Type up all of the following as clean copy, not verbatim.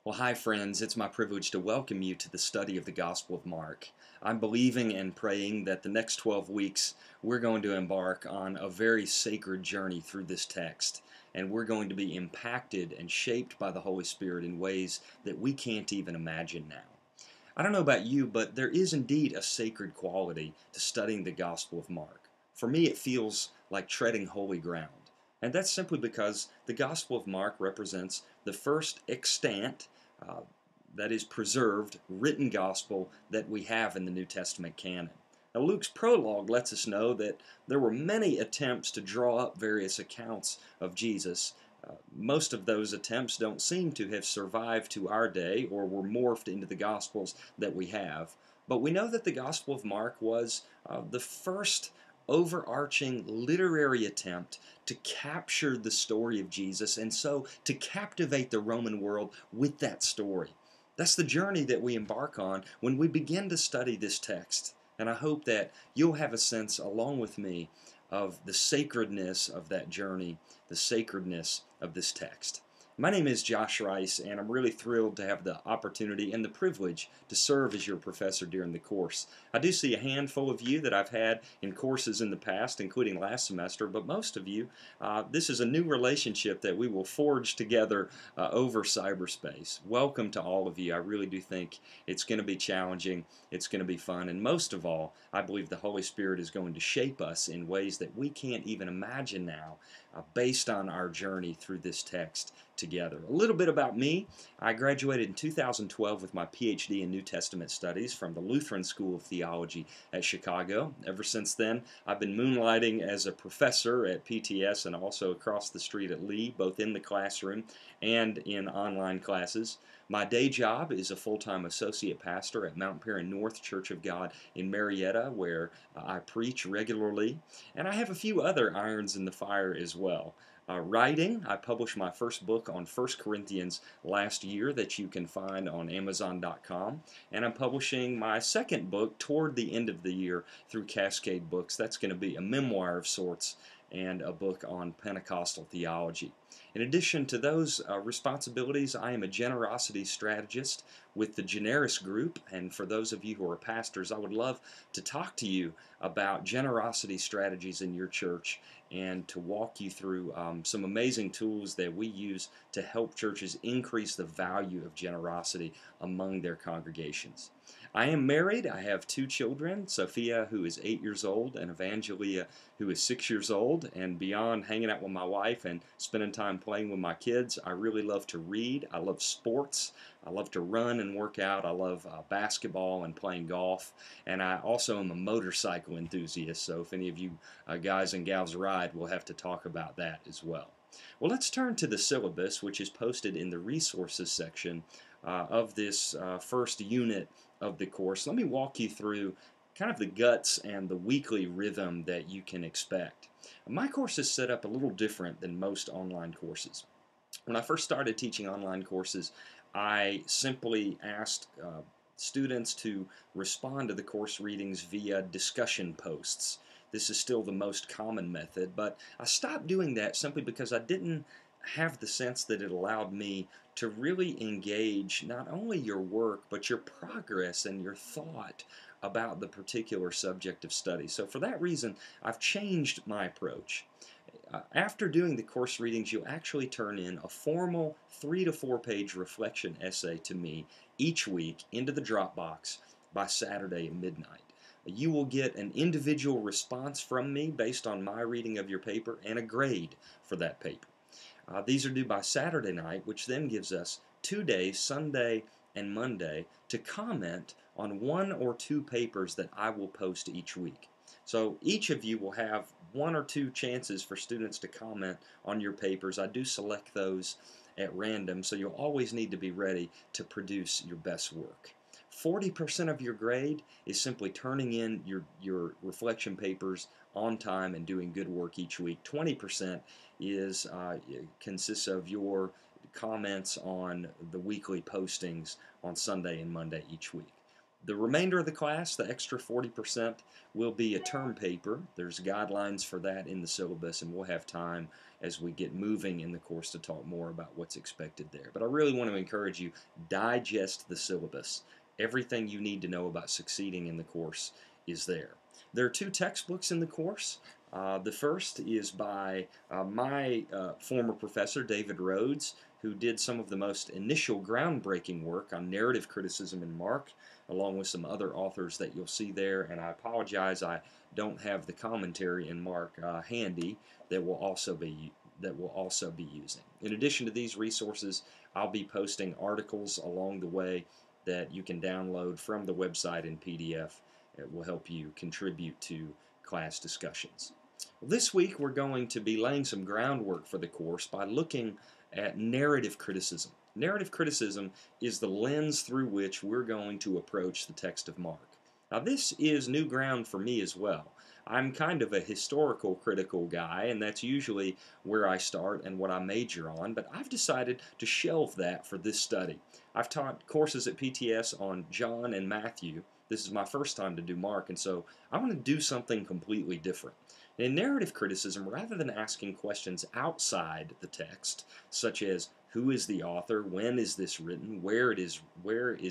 Well, hi, friends. It's my privilege to welcome you to the study of the Gospel of Mark. I'm believing and praying that the next 12 weeks we're going to embark on a very sacred journey through this text, and we're going to be impacted and shaped by the Holy Spirit in ways that we can't even imagine now. I don't know about you, but there is indeed a sacred quality to studying the Gospel of Mark. For me, it feels like treading holy ground. And that's simply because the Gospel of Mark represents the first extant, uh, that is preserved, written gospel that we have in the New Testament canon. Now, Luke's prologue lets us know that there were many attempts to draw up various accounts of Jesus. Most of those attempts don't seem to have survived to our day or were morphed into the Gospels that we have. But we know that the Gospel of Mark was the first overarching literary attempt to capture the story of Jesus and so to captivate the Roman world with that story. That's the journey that we embark on when we begin to study this text. And I hope that you'll have a sense, along with me, of the sacredness of that journey, the sacredness of this text. My name is Josh Rice, and I'm really thrilled to have the opportunity and the privilege to serve as your professor during the course. I do see a handful of you that I've had in courses in the past, including last semester, but most of you, this is a new relationship that we will forge together over cyberspace. Welcome to all of you. I really do think it's going to be challenging, it's going to be fun, and most of all, I believe the Holy Spirit is going to shape us in ways that we can't even imagine now, based on our journey through this text together. A little bit about me. I graduated in 2012 with my PhD in New Testament Studies from the Lutheran School of Theology at Chicago. Ever since then, I've been moonlighting as a professor at PTS and also across the street at Lee, both in the classroom and in online classes. My day job is a full-time associate pastor at Mount Paran North Church of God in Marietta, where I preach regularly, and I have a few other irons in the fire as well. Writing, I published my first book on 1 Corinthians last year that you can find on Amazon.com, and I'm publishing my second book toward the end of the year through Cascade Books. That's going to be a memoir of sorts and a book on Pentecostal theology. In addition to those responsibilities, I am a generosity strategist with the Generis Group, and for those of you who are pastors, I would love to talk to you about generosity strategies in your church and to walk you through some amazing tools that we use to help churches increase the value of generosity among their congregations. I am married. I have two children, Sophia, who is 8 years old, and Evangelia, who is 6 years old. And beyond hanging out with my wife and spending time playing with my kids, I really love to read. I love sports. I love to run and work out. I love basketball and playing golf. And I also am a motorcycle enthusiast. So if any of you guys and gals ride, we'll have to talk about that as well. Well, let's turn to the syllabus, which is posted in the resources section of this first unit of the course. Let me walk you through kind of the guts and the weekly rhythm that you can expect. My course is set up a little different than most online courses. When I first started teaching online courses, I simply asked students to respond to the course readings via discussion posts. This is still the most common method, but I stopped doing that simply because I didn't have the sense that it allowed me to really engage not only your work, but your progress and your thought about the particular subject of study. So for that reason, I've changed my approach. After doing the course readings, you'll actually turn in a formal 3 to 4 page reflection essay to me each week into the Dropbox by Saturday at midnight. You will get an individual response from me based on my reading of your paper and a grade for that paper. These are due by Saturday night, which then gives us 2 days, Sunday and Monday, to comment on 1 or 2 papers that I will post each week. So each of you will have 1 or 2 chances for students to comment on your papers. I do select those at random, so you'll always need to be ready to produce your best work. 40% of your grade is simply turning in your reflection papers on time and doing good work each week. 20% is consists of your comments on the weekly postings on Sunday and Monday each week. The remainder of the class, the extra 40%, will be a term paper. There's guidelines for that in the syllabus, and we'll have time as we get moving in the course to talk more about what's expected there. But I really want to encourage you, digest the syllabus. Everything you need to know about succeeding in the course is there. There are 2 textbooks in the course. The first is by my former professor, David Rhodes, who did some of the most initial groundbreaking work on narrative criticism in Mark, along with some other authors that you'll see there. And I apologize, I don't have the commentary in Mark handy that will also be using. In addition to these resources, I'll be posting articles along the way that you can download from the website in PDF. It will help you contribute to class discussions. This week we're going to be laying some groundwork for the course by looking at narrative criticism. Narrative criticism is the lens through which we're going to approach the text of Mark. Now this is new ground for me as well. I'm kind of a historical critical guy, and that's usually where I start and what I major on, but I've decided to shelve that for this study. I've taught courses at PTS on John and Matthew. This is my first time to do Mark, and so I want to do something completely different. In narrative criticism, rather than asking questions outside the text, such as who is the author, when is this written, where is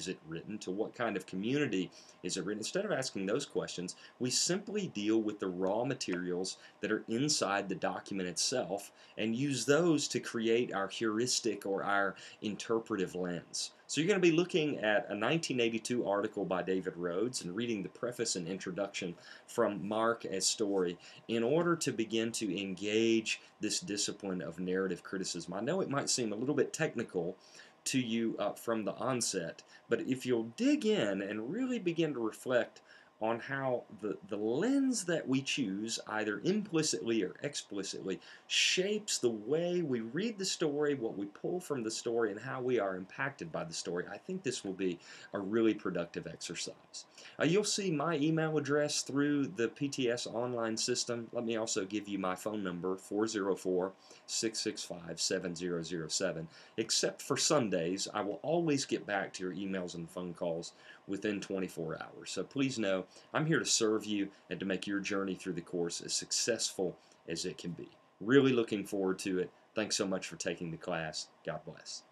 it written, to what kind of community is it written, instead of asking those questions, we simply deal with the raw materials that are inside the document itself and use those to create our heuristic or our interpretive lens. So you're going to be looking at a 1982 article by David Rhodes and reading the preface and introduction from Mark as Story in order to begin to engage this discipline of narrative criticism. I know it might seem a little bit technical to you from the onset, but if you'll dig in and really begin to reflect on how the lens that we choose, either implicitly or explicitly, shapes the way we read the story, what we pull from the story, and how we are impacted by the story, I think this will be a really productive exercise. You'll see my email address through the PTS online system. Let me also give you my phone number, 404-665-7007. Except for Sundays, I will always get back to your emails and phone calls within 24 hours. So please know I'm here to serve you and to make your journey through the course as successful as it can be. Really looking forward to it. Thanks so much for taking the class. God bless.